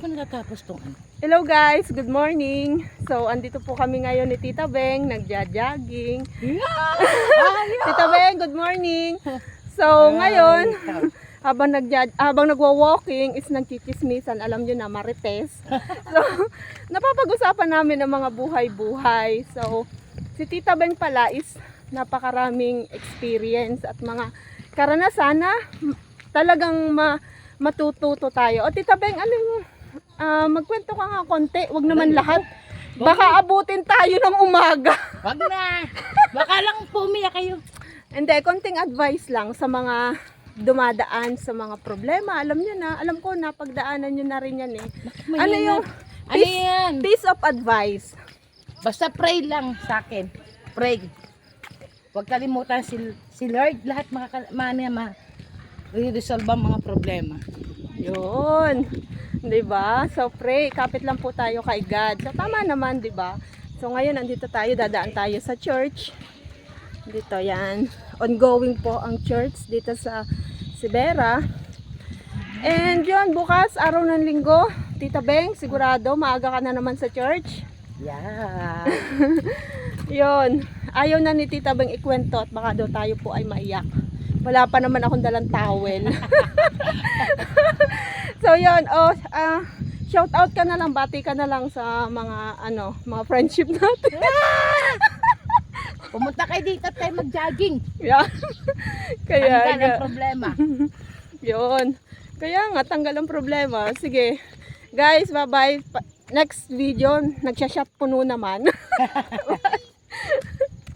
pa natatapos tong ano? Hello guys, good morning. So, andito po kami ngayon ni Tita Beng, nagja-jogging. Tita Beng, good morning. So, ngayon, habang nagwa-walking is nagchichismisan, alam nyo na, marites. So, napapag-usapan namin ang mga buhay-buhay. So, si Tita Beng pala is napakaraming experience at mga karanasan na talagang matututo tayo. O Tita Beng, magkwento ka nga konti, wag naman lahat. Baka abutin tayo ng umaga. Wag na! Baka lang pumiyak kayo. Hindi, konting advice lang sa mga dumadaan sa mga problema. Alam nyo na, alam ko na, pagdaanan nyo na rin yan eh. Ano yung piece of advice? Basta pray lang sa akin. Pray. Huwag kalimutan si Lord. Lahat ma-resolve ang mga problema. Yun. Diba? So pray, kapit lang po tayo kay God. So tama naman, diba? So ngayon, andito tayo, dadaan tayo sa church. Dito yan. Ongoing po ang church dito sa Sibera. And yun, bukas, araw ng linggo. Tita Beng, sigurado, maaga ka na naman sa church. Yeah. Yun. Ayaw na ni Tita Beng ikwento at baka daw tayo po ay maiyak. Wala pa naman akong dalang towel. So yun, shout out ka na lang, bati ka na lang sa mga mga friendship natin. Pumunta kayo dito at tayo mag-jogging. Yeah. Kaya Tanggal ang problema. Yun. Kaya nga, tanggal ang problema. Sige. Guys, bye-bye. Next video, nagsha-shot puno naman.